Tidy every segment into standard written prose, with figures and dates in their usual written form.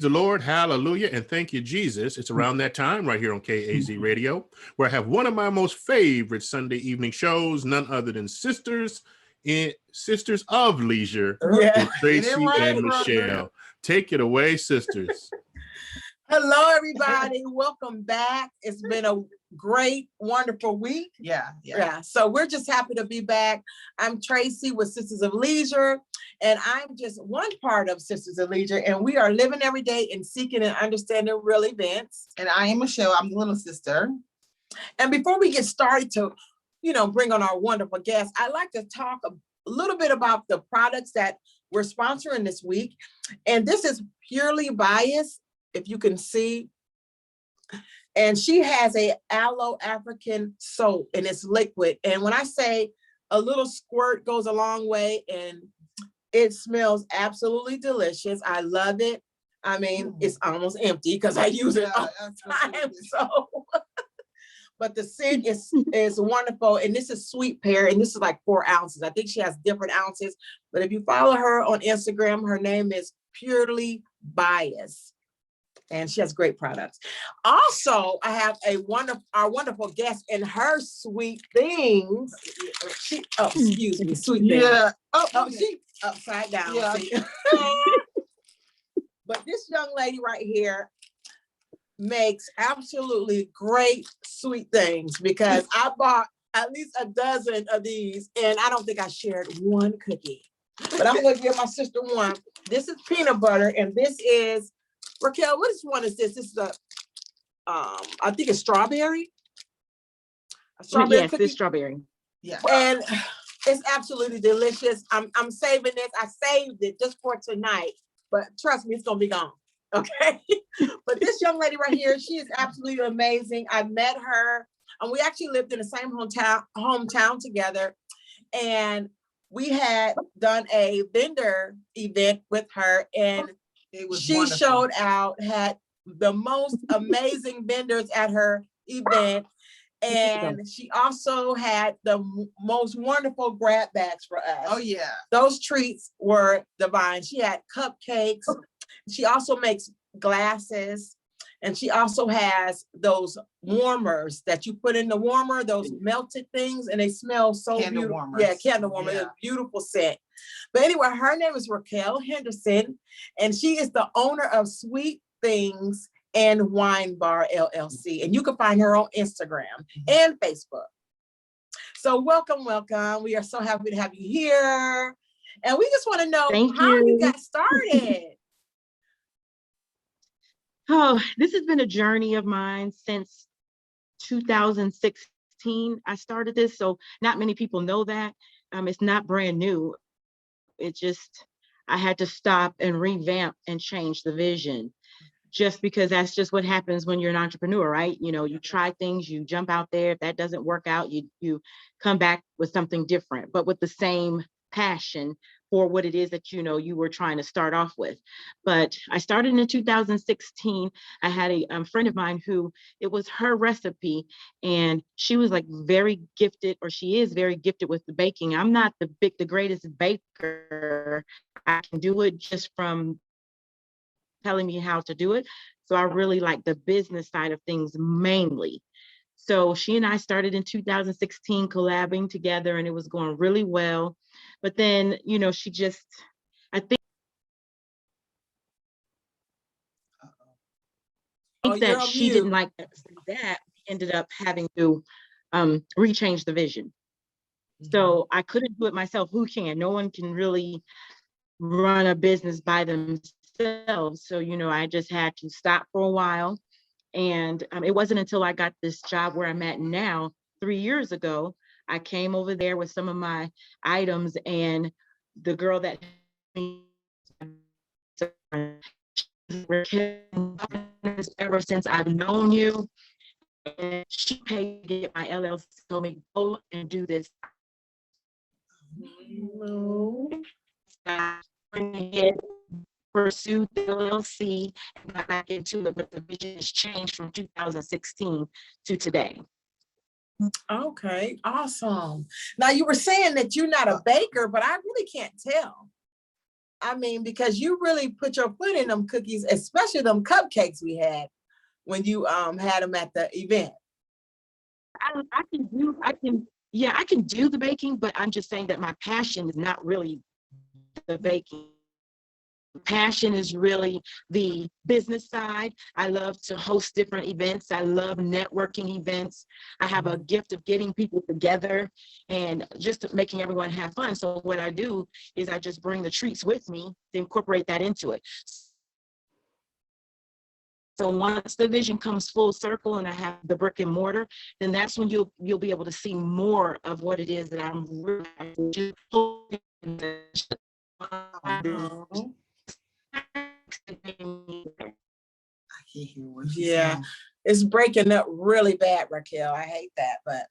The Lord, hallelujah, and thank you, Jesus. It's around that time right here on KAZ Radio, where I have one of my most favorite Sunday evening shows, none other than Sisters of Leisure, with Tracy and Michelle. Take it away, sisters. Hello, everybody. Welcome back. It's been a great, wonderful week. Yeah. So we're just happy to be back. I'm Tracy with Sisters of Leisure, and I'm just one part of Sisters of Leisure, and we are living every day and seeking and understanding real events. And I am Michelle. I'm the little sister. And before we get started to, bring on our wonderful guests, I'd like to talk a little bit about the products that we're sponsoring this week. And this is Purely Biased, if you can see. And she has a aloe African soap, and it's liquid. And when I say a little squirt goes a long way, and it smells absolutely delicious. I love it. I mean, it's almost empty because I use it all the time. So, but the scent is wonderful. And this is sweet pear, and this is like 4 ounces. I think she has different ounces, but if you follow her on Instagram, her name is Purely Biased. And she has great products. Also, I have our wonderful guest and her sweet things. Excuse me, sweet things. Yeah. She upside down. Yeah. But this young lady right here makes absolutely great sweet things, because I bought at least a dozen of these, and I don't think I shared one cookie. But I'm going to give my sister one. This is peanut butter, and this is Ricquel. What is this? This is I think it's strawberry. A strawberry yes, cookie. it's strawberry. Yeah. And it's absolutely delicious. I'm saving this. I saved it just for tonight, but trust me, it's gonna be gone. Okay. But this young lady right here, she is absolutely amazing. I met her, and we actually lived in the same hometown together, and we had done a vendor event with her, and she wonderful. showed out, had the most amazing vendors at her event. And she also had the most wonderful grab bags for us. Oh, yeah. Those treats were divine. She had cupcakes. She also makes glasses. And she also has those warmers that you put in the warmer, those melted things, and they smell so Candle beautiful. warmers. Yeah, candle warmer. Yeah. A beautiful scent. But anyway, her name is Ricquel Henderson, and she is the owner of Sweet Thingz and Wine Bar LLC. And you can find her on Instagram and Facebook. So welcome. We are so happy to have you here. And we just want to know how you got started. Oh, this has been a journey of mine since 2016. I started this, so not many people know that. It's not brand new. It just, I had to stop and revamp and change the vision, just because that's just what happens when you're an entrepreneur, right? You try things, you jump out there. If that doesn't work out, you come back with something different, but with the same passion for what it is that you were trying to start off with. But I started in 2016. I had a friend of mine who, it was her recipe, and she was like very gifted, or she is very gifted with the baking. I'm not the greatest baker. I can do it just from telling me how to do it. So I really like the business side of things mainly. So she and I started in 2016 collabing together, and it was going really well. But then, she just, I think that she didn't like that. We ended up having to rechange the vision. So I couldn't do it myself. Who can? No one can really run a business by themselves. So, I just had to stop for a while. And it wasn't until I got this job where I'm at now, 3 years ago, I came over there with some of my items, and the girl that ever since I've known you, and she paid to get my LLC, told me, go and do this. Pursued the LLC and got back into it, but the vision has changed from 2016 to today. Okay, awesome. Now you were saying that you're not a baker, but I really can't tell. I mean, because you really put your foot in them cookies, especially them cupcakes we had when you had them at the event. I can do the baking, but I'm just saying that my passion is not really the baking. Passion is really the business side. I love to host different events. I love networking events. I have a gift of getting people together and just making everyone have fun. So what I do is I just bring the treats with me to incorporate that into it. So once the vision comes full circle and I have the brick and mortar, then that's when you'll be able to see more of what it is that I'm really I can't hear what she's Yeah, saying. it's breaking up really bad, Ricquel. I hate that, but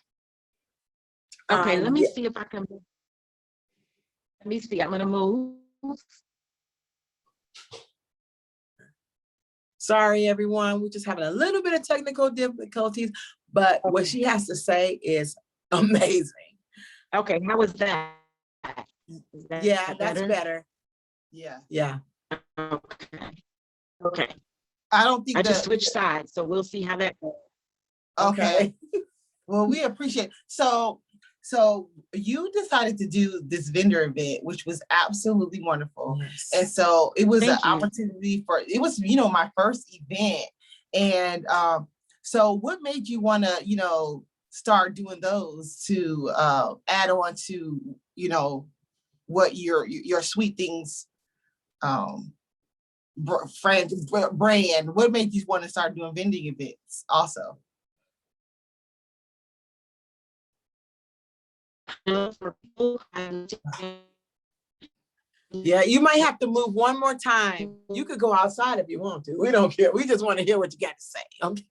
okay, let me yeah. see if I can. Let me see. I'm gonna move. Sorry, everyone. We're just having a little bit of technical difficulties, but what she has to say is amazing. Okay, how was that? Is that Yeah, that's better. Yeah. Yeah. Okay. Okay. I don't think I just switched sides, so we'll see how that goes. Okay. Well, we appreciate. So you decided to do this vendor event, which was absolutely wonderful. Yes. And so it was Thank an you. opportunity it was, my first event. And so what made you want to, start doing those to add on to, what your Sweet Thingz brand, what made you want to start doing vending events also? For people, Yeah, you might have to move one more time. You could go outside if you want to. We don't care. We just want to hear what you got to say. Okay.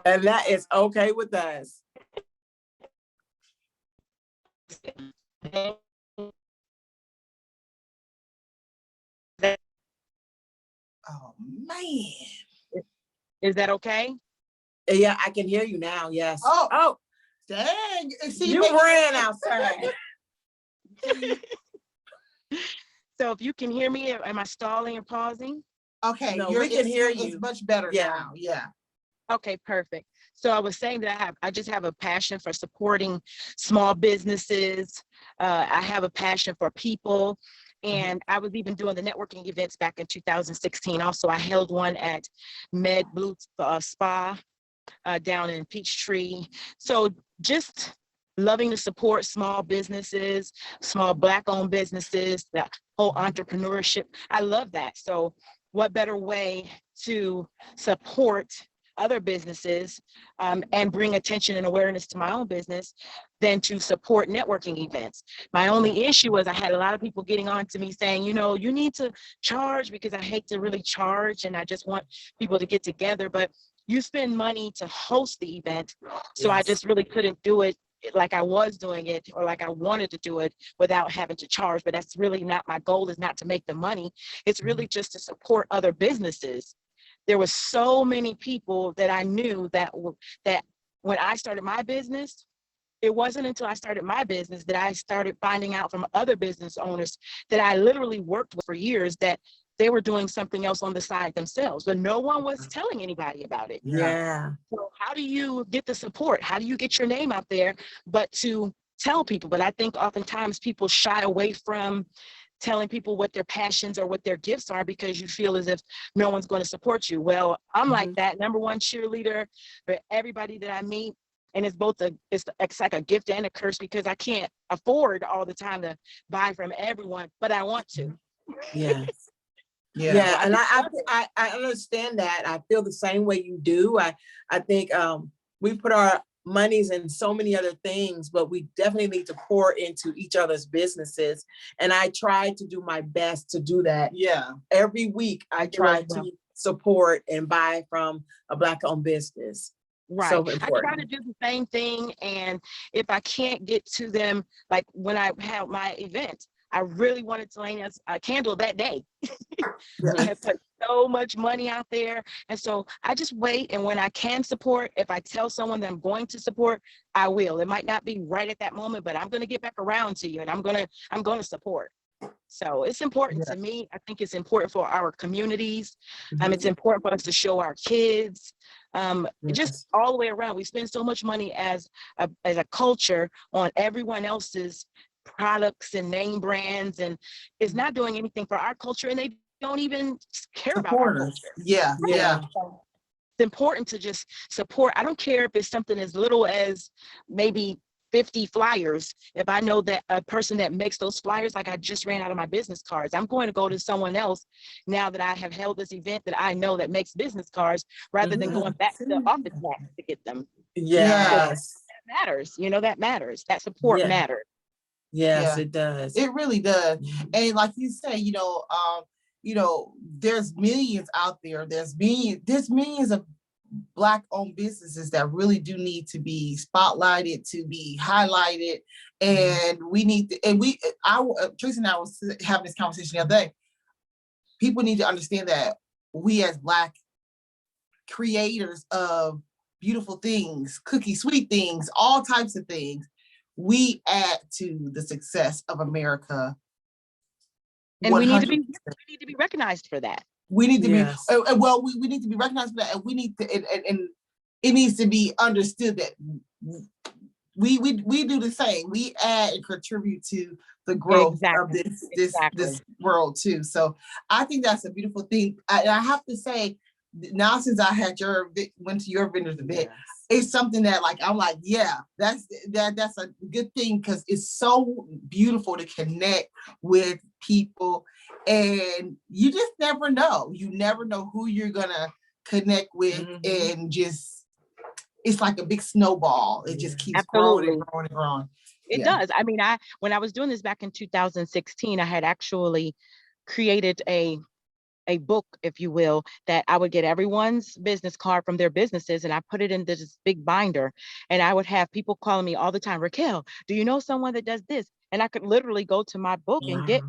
And that is okay with us. Oh man. Is that okay? Yeah, I can hear you now. Yes. Oh, dang. See, You ran outside. So if you can hear me, am I stalling or pausing? okay, No, we can hear you. It's much better now. Yeah. Okay, perfect. So I was saying that I just have a passion for supporting small businesses. I have a passion for people. And I was even doing the networking events back in 2016. Also, I held one at Med Blue Spa down in Peachtree. So just loving to support small businesses, small Black-owned businesses, the whole entrepreneurship. I love that. So what better way to support other businesses and bring attention and awareness to my own business than to support networking events. My only issue was I had a lot of people getting on to me saying, you need to charge, because I hate to really charge and I just want people to get together, but you spend money to host the event. So I just really couldn't do it like I was doing it or like I wanted to do it without having to charge. But that's really not my goal, is not to make the money. It's really just to support other businesses. There were so many people that I knew that when I started my business, it wasn't until I started my business that I started finding out from other business owners that I literally worked with for years that they were doing something else on the side themselves, but no one was telling anybody about it. Yeah. So how do you get the support? How do you get your name out there, but to tell people? But I think oftentimes people shy away from telling people what their passions or what their gifts are because you feel as if no one's going to support you. Well, I'm like that number one cheerleader for everybody that I meet. And it's it's like a gift and a curse because I can't afford all the time to buy from everyone, but I want to. Yes. Yeah. Yeah, and I understand that. I feel the same way you do. I think we put our monies in so many other things, but we definitely need to pour into each other's businesses. And I try to do my best to do that. Yeah. Every week I try to support and buy from a Black-owned business. Right. So I try to do the same thing. And if I can't get to them, like when I had my event, I really wanted to light a candle that day. I had put so much money out there. And so I just wait. And when I can support, if I tell someone that I'm going to support, I will. It might not be right at that moment, but I'm going to get back around to you and I'm going to support. So it's important to me. I think it's important for our communities. It's important for us to show our kids. Just all the way around. We spend so much money as a culture on everyone else's products and name brands, and it's not doing anything for our culture, and they don't even care about our culture. Yeah. So it's important to just support. I don't care if it's something as little as maybe 50 flyers. If I know that a person that makes those flyers, like I just ran out of my business cards, I'm going to go to someone else now that I have held this event that I know that makes business cards rather than going back to the office to get them. Yes. That matters. That matters. That support matters. Yes, it does. It really does. And like you say, there's millions out there. There's millions of Black-owned businesses that really do need to be spotlighted, to be highlighted, and we need to. And Tracy and I was having this conversation the other day. People need to understand that we as Black creators of beautiful things, cookie sweet things, all types of things, we add to the success of America. And we need to be recognized for that. We need to be we need to be recognized for that, and we need to, and it needs to be understood that we do the same. We add and contribute to the growth of this world too. So I think that's a beautiful thing. And I have to say, now since I had went to your vendor's event, it's something that I'm like, that's a good thing, because it's so beautiful to connect with people, and you just never know. You never know who you're gonna connect with, and just it's like a big snowball. It just keeps growing and growing and growing. It does. I mean, when I was doing this back in 2016, I had actually created a book, if you will, that I would get everyone's business card from their businesses, and I put it in this big binder, and I would have people calling me all the time, Ricquel, do you know someone that does this? And I could literally go to my book and get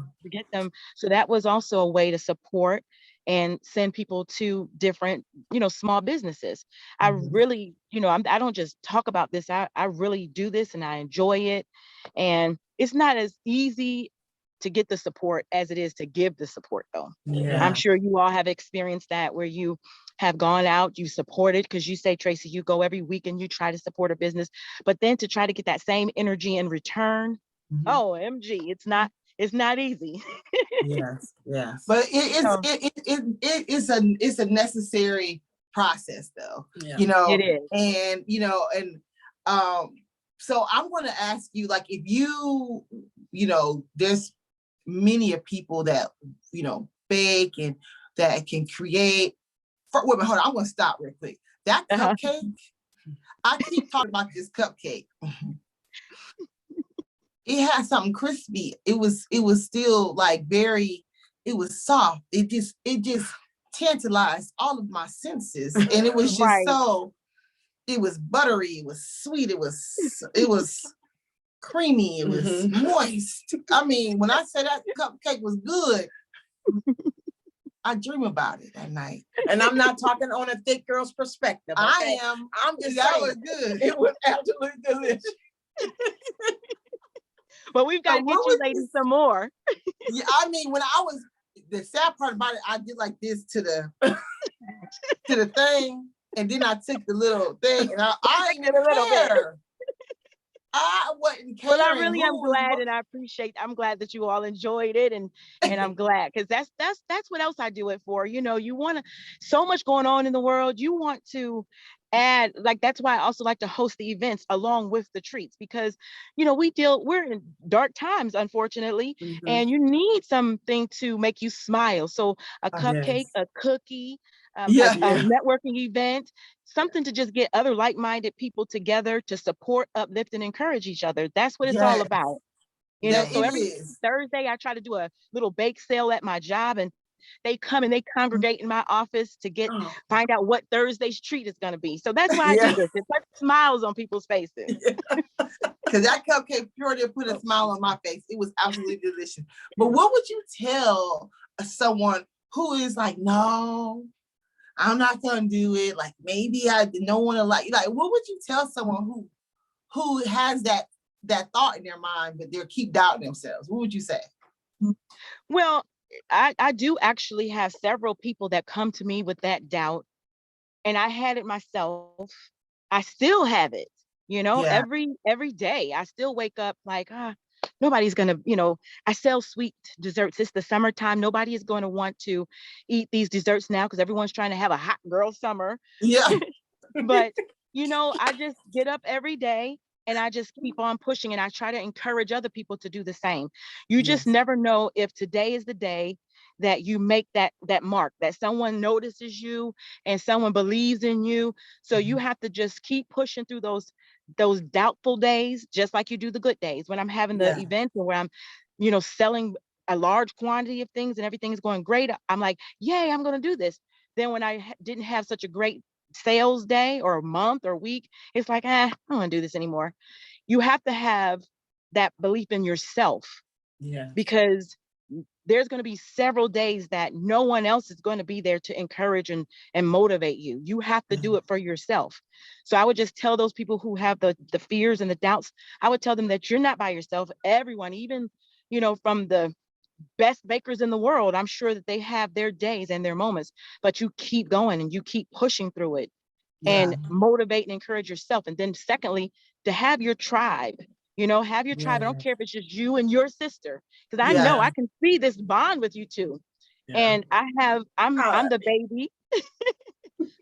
them. So that was also a way to support and send people to different, small businesses. I really, I don't just talk about this. I really do this and I enjoy it. And it's not as easy to get the support as it is to give the support, though. I'm sure you all have experienced that, where you have gone out, you supported, because you say, Tracy, you go every week and you try to support a business, but then to try to get that same energy in return, OMG, it's not easy. Yes. But it's a necessary process, though. It is. And so I'm going to ask you, if there's many of people that bake and that can create. Wait a minute, hold on, I'm going to stop real quick. That cupcake, I keep talking about this cupcake. It had something crispy. It was still it was soft. It just tantalized all of my senses, and it was just it was buttery, it was sweet, it was creamy, it was moist. I mean, when I say that cupcake was good, I dream about it at night. And I'm not talking on a thick girl's perspective. Okay? I am. I'm just that saying, was good. It was absolutely delicious. But we've got to get you ladies some more. Yeah, I mean, the sad part about it, I did like this to the thing, and then I took the little thing, and I didn't care. I wasn't caring. Well, I really am glad, and I appreciate. I'm glad that you all enjoyed it, and I'm glad, because that's what else I do it for. You want to, so much going on in the world. You want to add, that's why I also like to host the events along with the treats, because we're in dark times, unfortunately, and you need something to make you smile. So a cupcake, a cookie, a networking event, something to just get other like-minded people together to support, uplift, and encourage each other. That's what it's all about. So every Thursday I try to do a little bake sale at my job, and they come and they congregate in my office to find out what Thursday's treat is going to be. So that's why I do this. It puts smiles on people's faces. Because that cupcake pure did put a smile on my face. It was absolutely delicious. But what would you tell someone who is like, no, I'm not gonna do it. Like maybe I don't want to like what would you tell someone who has that thought in their mind, but they keep doubting themselves? What would you say? Well, I do actually have several people that come to me with that doubt, and I had it myself. I still have it, Yeah. every day. I still wake up like, nobody's gonna, I sell sweet desserts. It's the summertime. Nobody is going to want to eat these desserts now because everyone's trying to have a hot girl summer. Yeah. But, I just get up every day and I just keep on pushing, and I try to encourage other people to do the same. You just Yes. never know if today is the day that you make that mark, that someone notices you and someone believes in you. So you have to just keep pushing through those doubtful days, just like you do the good days. When I'm having the Yeah. events or where I'm, selling a large quantity of things and everything's going great, I'm like, yay, I'm going to do this. Then when I didn't have such a great sales day or month or week, it's like, I don't want to do this anymore. You have to have that belief in yourself, Yeah. because there's going to be several days that no one else is going to be there to encourage and motivate you. You have to do it for yourself. So I would just tell those people who have the fears and the doubts, I would tell them that you're not by yourself. Everyone, even, from the best bakers in the world, I'm sure that they have their days and their moments, but you keep going and you keep pushing through it Yeah. and motivate and encourage yourself. And then secondly, to have your tribe, have your tribe. I don't care if it's just you and your sister, because I know Yeah. I can see this bond with you two. Yeah. And I'm the baby.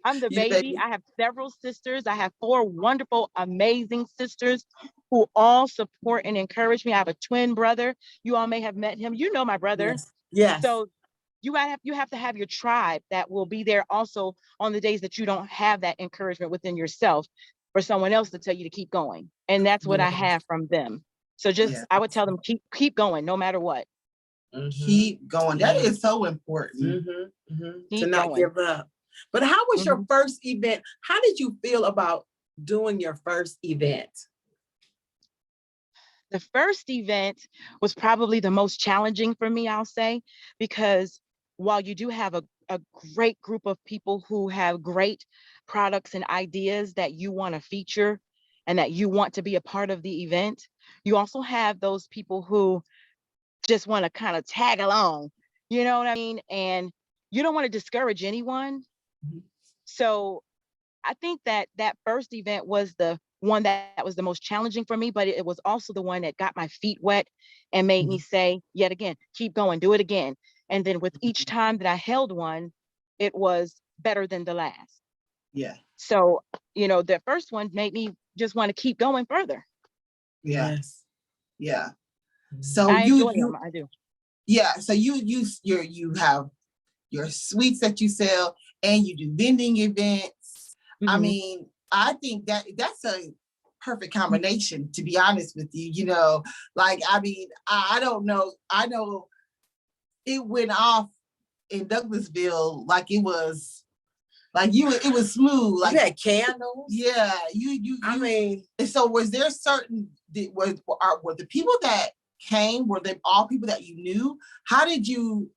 I'm the You baby. baby. I have several sisters. I have 4 wonderful, amazing sisters who all support and encourage me. I have a twin brother. You all may have met him. You know my brother. Yes. Yes. So you have to have your tribe that will be there also on the days that you don't have that encouragement within yourself, for someone else to tell you to keep going. And that's what I Yes. have from them. So Yeah. I would tell them, keep going no matter what. Keep going. That is so important. To Keep not going. give up. But how was your Mhm. first event? How did you feel about doing your first event? The first event was probably the most challenging for me, I'll say, because while you do have a great group of people who have great products and ideas that you want to feature and that you want to be a part of the event, you also have those people who just want to kind of tag along, you know what I mean? And you don't want to discourage anyone. Mhm. So I think that first event was the one that was the most challenging for me, but it was also the one that got my feet wet and made me say, yet again, keep going, do it again. And then with each time that I held one, it was better than the last. Yeah. So, the first one made me just want to keep going further. Yeah. Yes. Yeah. So I enjoy them, I do. yeah. So you have your sweets that you sell and you do vending events. I Mhm. mean, I think that's a perfect combination, to be honest with you. Like, I mean, I don't know. I know it went off in Douglasville like it was it was smooth. You Like, had candles. yeah, I mean, and so was there certain were the people that came, were they all people that you knew? How did you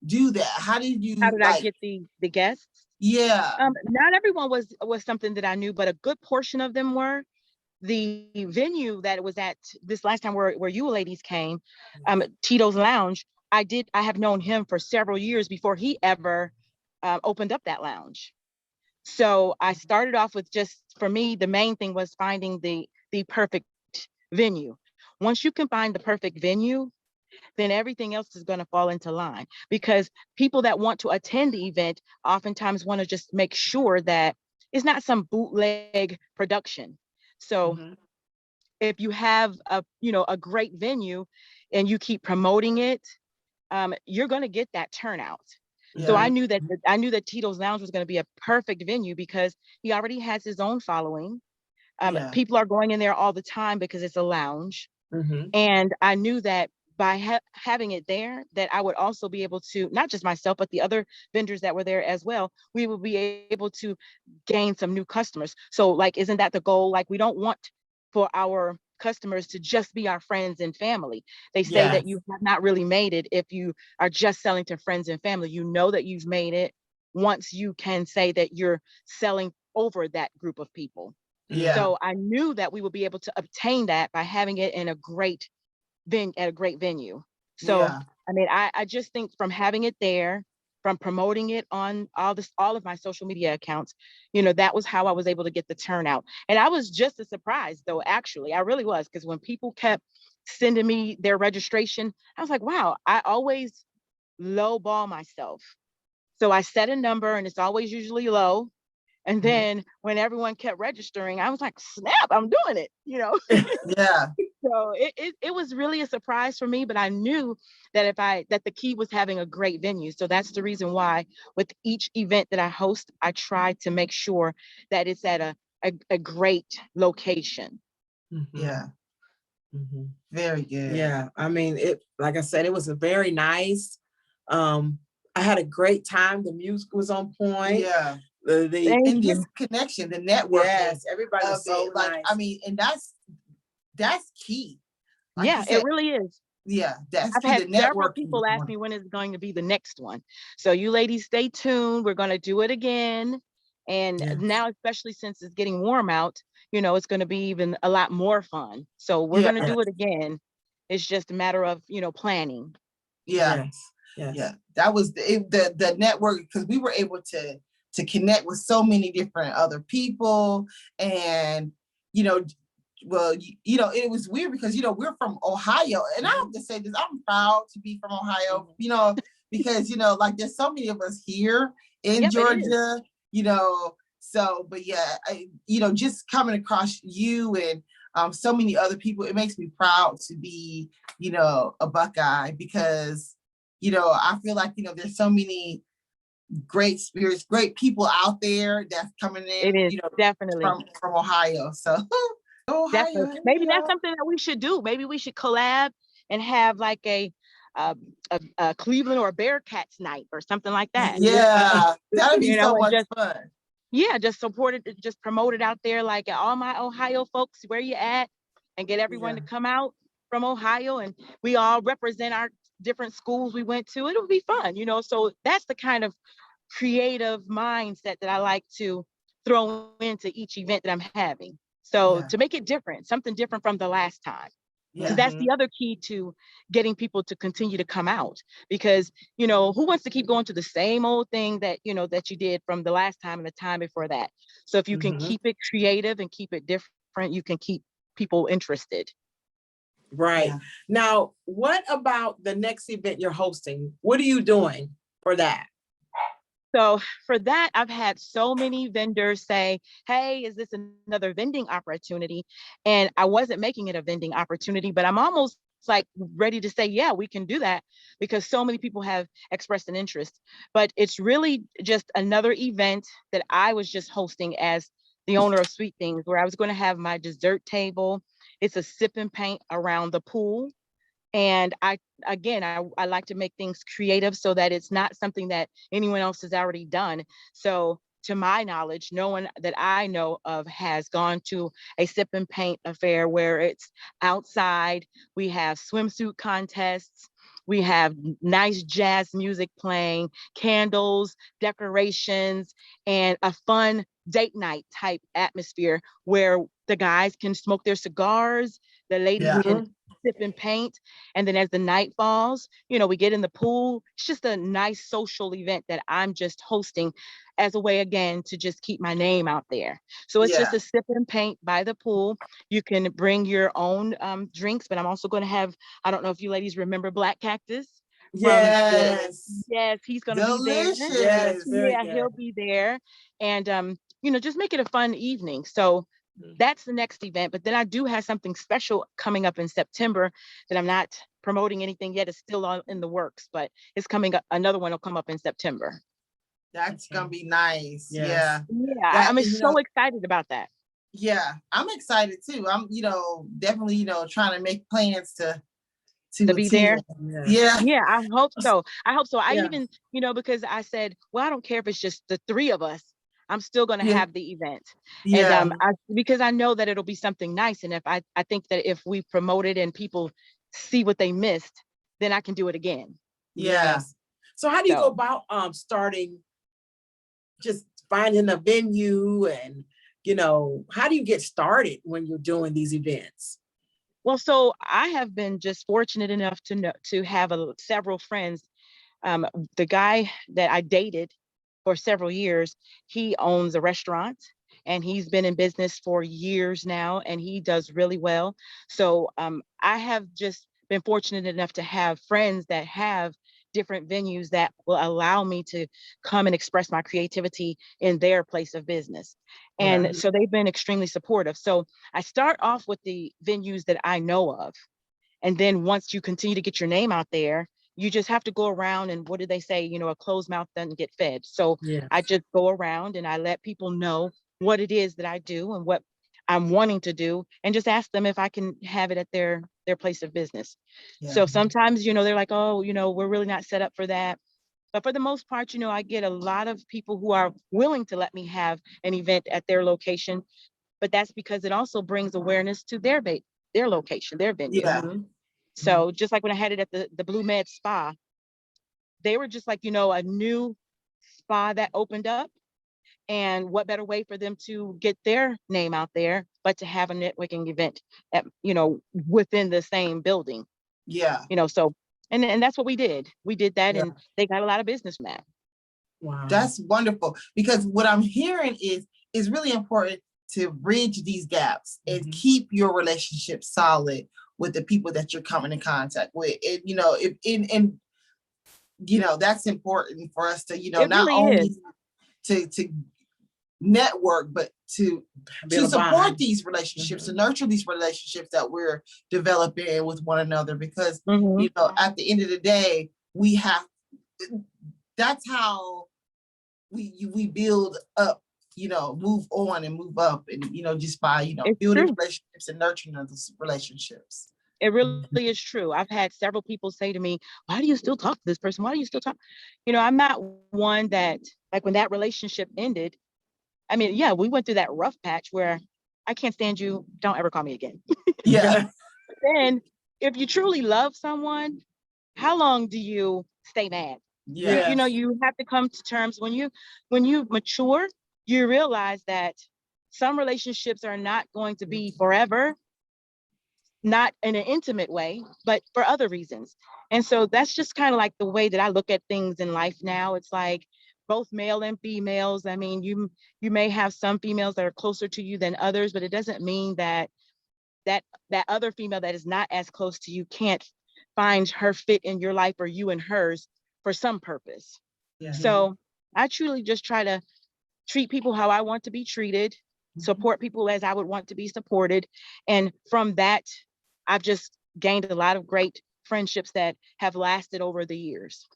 do that? How did How you did I get the guests? yeah. Not everyone was something that I knew, but a good portion of them were. The venue that it was at this last time where you ladies came, Tito's Lounge, I have known him for several years before he ever opened up that lounge. So I started off with, just for me, the main thing was finding the perfect venue. Once you can find the perfect venue, then everything else is going to fall into line, because people that want to attend the event oftentimes want to just make sure that it's not some bootleg production. So if you have a great venue and you keep promoting it, you're going to get that turnout. So Yeah. I knew that Tito's Lounge was going to be a perfect venue because he already has his own following. Yeah. People are going in there all the time because it's a lounge. mhm. And I knew that by having it there, that I would also be able to, not just myself, but the other vendors that were there as well, we would be able to gain some new customers. So like, isn't that the goal? Like, we don't want for our customers to just be our friends and family. They say that you have not really made it if you are just selling to friends and family. You know that you've made it once you can say that you're selling over that group of people. Yeah. So I knew that we would be able to obtain that by having it in a great venue. So Yeah. I mean, I just think from having it there, from promoting it on all of my social media accounts, you know, that was how I was able to get the turnout. And I was just as surprised, though, actually, I really was, because when people kept sending me their registration, I was like, wow, I always lowball myself. So I set a number and it's always usually low. And then when everyone kept registering, I was like, snap, I'm doing it, you know? Yeah. So it was really a surprise for me, but I knew that that the key was having a great venue. So that's the reason why with each event that I host, I try to make sure that it's at a great location. Yeah. Very good. Yeah, I mean, like I said, it was a very nice. I had a great time. The music was on point. Yeah. Thank And you. just connection, the networking. Yes, everybody of was so it. Like, nice. I mean, and that's key. Like Yeah, you said, it really is. yeah, that's I've key. had The several networking. people ask me when it's going to be the next one. So you ladies stay tuned. We're going to do it again. And now, especially since it's getting warm out, you know, it's going to be even a lot more fun. So we're going to do it again. It's just a matter of, you know, planning. Yeah. Yes. Yeah. That was the network, because we were able to connect with so many different other people. And, you know, well, you know, it was weird because, you know, we're from Ohio, and I have to say this, I'm proud to be from Ohio, you know, because, you know, like there's so many of us here in Georgia, you know, so, but yeah, you know, just coming across you and so many other people, it makes me proud to be, you know, a Buckeye, because, you know, I feel like, you know, there's so many great spirits, great people out there that's coming in, It is, you know, definitely. from Ohio. So Ohio, definitely. Maybe that's something that we should do. Maybe we should collab and have like a Cleveland or Bearcats night or something like that. Yeah, that'd be You know, so much just fun. yeah, just support it, just promote it out there, like all my Ohio folks, where you at, and get everyone to come out from Ohio, and we all represent our different schools we went to. It'll be fun, you know. So that's the kind of creative mindset that I like to throw into each event that I'm having. So to make it different, something different from the last time. Because that's the other key to getting people to continue to come out. Because, you know, who wants to keep going to the same old thing that, you know, that you did from the last time and the time before that? So if you can keep it creative and keep it different, you can keep people interested. Right. Now, what about the next event you're hosting? What are you doing for that? So for that, I've had so many vendors say, hey, is this another vending opportunity? And I wasn't making it a vending opportunity, but I'm almost like ready to say, yeah, we can do that, because so many people have expressed an interest. But it's really just another event that I was just hosting as the owner of Sweet Thingz, where I was going to have my dessert table. It's a sip and paint around the pool. And I like to make things creative so that it's not something that anyone else has already done. So to my knowledge, no one that I know of has gone to a sip and paint affair where it's outside. We have swimsuit contests. We have nice jazz music playing, candles, decorations, and a fun date night type atmosphere where the guys can smoke their cigars, the ladies can sip and paint. And then as the night falls, you know, we get in the pool. It's just a nice social event that I'm just hosting as a way, again, to just keep my name out there. So it's just a sip and paint by the pool. You can bring your own drinks, but I'm also going to have, I don't know if you ladies remember Black Cactus. Yes, he's going to be there. Yes, yeah, he'll be there. And, you know, just make it a fun evening. So that's the next event. But then I do have something special coming up in September that I'm not promoting anything yet. It's still in the works, but it's coming up. Another one will come up in September. That's gonna be nice. Yes. Yeah, I'm so excited about that. Yeah, I'm excited too. I'm, you know, definitely, you know, trying to make plans to be there. Yeah, I hope so. I even, you know, because I said, well, I don't care if it's just the three of us. I'm still going to Yeah. have the event. Yeah. And because I know that it'll be something nice. And if I think that if we promote it and people see what they missed, then I can do it again. Yes. So how do you go So- about starting, just finding a venue, and how do you get started when you're doing these events? Well, so I have been just fortunate enough to have several friends. The guy that I dated for several years, he owns a restaurant and he's been in business for years now, and he does really well. So I have just been fortunate enough to have friends that have different venues that will allow me to come and express my creativity in their place of business. And so they've been extremely supportive. So I start off with the venues that I know of. And then once you continue to get your name out there, you just have to go around, and what do they say? A closed mouth doesn't get fed. So I just go around and I let people know what it is that I do and what I'm wanting to do, and just ask them if I can have it at their place of business. So sometimes, they're like, oh, we're really not set up for that. But for the most part, I get a lot of people who are willing to let me have an event at their location. But that's because it also brings awareness to their location, their venue. Yeah. So just like when I had it at the Blue Med Spa, they were just like, a new spa that opened up. And what better way for them to get their name out there, but to have a networking event at, within the same building, Yeah. so, and that's what we did. We did that, Yeah. and they got a lot of business from that. Wow. That's wonderful, because what I'm hearing is really important to bridge these gaps and keep your relationship solid with the people that you're coming in contact with. And that's important for us to, It not really only is. to network, but to Build a support bond. these relationships, to nurture these relationships that we're developing with one another. Because at the end of the day, that's how we build up, move on and move up, and just by It's building true. relationships and nurturing those relationships. It really is true. I've had several people say to me, why do you still talk to this person? Why do you still talk? I'm not one that, like, when that relationship ended, I mean, yeah, we went through that rough patch where I can't stand you. Don't ever call me again. Yeah. But then if you truly love someone, how long do you stay mad? Yeah. You have to come to terms when you mature, you realize that some relationships are not going to be forever, not in an intimate way, but for other reasons. And so that's just kind of like the way that I look at things in life now. It's like both male and females. I mean, you may have some females that are closer to you than others, but it doesn't mean that other female that is not as close to you can't find her fit in your life, or you in hers, for some purpose. Yeah. So I truly just try to treat people how I want to be treated, support people as I would want to be supported. And from that, I've just gained a lot of great friendships that have lasted over the years.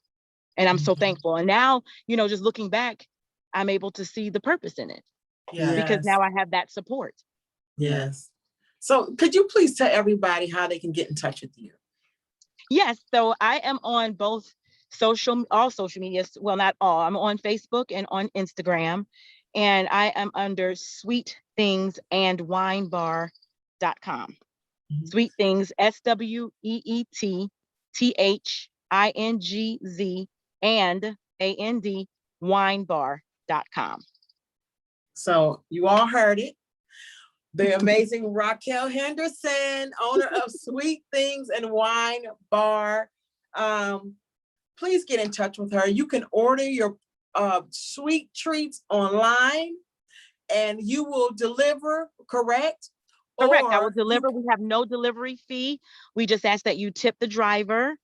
And I'm so thankful. And now, just looking back, I'm able to see the purpose in it, because now I have that support. Yes. So could you please tell everybody how they can get in touch with you? Yes. So I am on all social media. Well, not all. I'm on Facebook and on Instagram. And I am under Sweet Thingz and Winebar.com. Sweet Thingz, SweetThingz and AND Winebar.com. So you all heard it. The amazing Ricquel Henderson, owner of Sweet Thingz and Wine Bar. Please get in touch with her. You can order your sweet treats online, and you will deliver, correct? Correct. I will deliver. We have no delivery fee. We just ask that you tip the driver,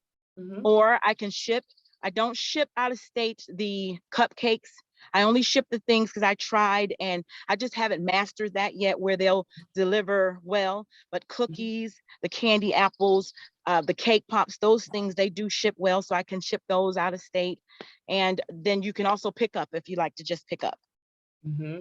or I can ship. I don't ship out of state the cupcakes. I only ship the things because I tried, and I just haven't mastered that yet, where they'll deliver well. But cookies, the candy apples, the cake pops, those things, they do ship well. So I can ship those out of state. And then you can also pick up if you like to just pick up.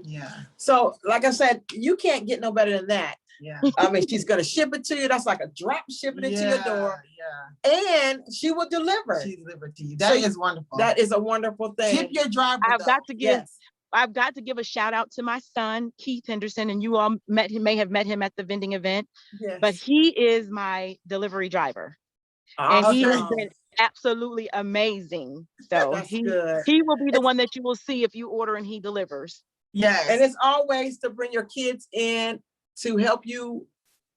Yeah. So like I said, you can't get no better than that. Yeah. I mean, she's going to ship it to you. That's like a drop shipping it to your door. Yeah. And she will deliver. She delivered to you. That is wonderful. That is a wonderful thing. Tip your driver. I've got to give I've got to give a shout out to my son, Keith Henderson, and you all may have met him at the vending event, Yes. but he is my delivery driver. And he has Awesome. been absolutely amazing. So That's good. he will be the one that you will see if you order and he delivers. Yes. And it's always to bring your kids in to help you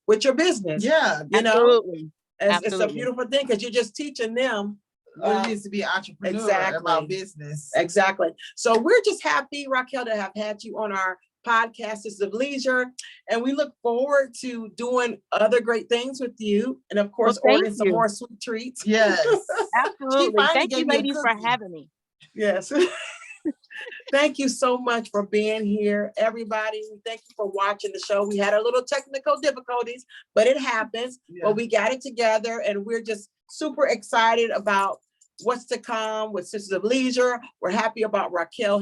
with your business. Yeah. You know, Absolutely. it's a Absolutely. beautiful thing because you're just teaching them. What it is to be an entrepreneur Exactly. about business. Exactly. So we're just happy, Ricquel, to have had you on our podcast, Sisters of Leisure. And we look forward to doing other great things with you. And of course, Well, thank ordering some you. more sweet treats. Yes. Absolutely. finally Thank you, gave me a ladies, for cookie. having me. Yes. Thank you so much for being here, everybody. Thank you for watching the show. We had a little technical difficulties, but it happens. Yeah. But we got it together, and we're just super excited about what's to come with Sisters of Leisure. We're happy about Ricquel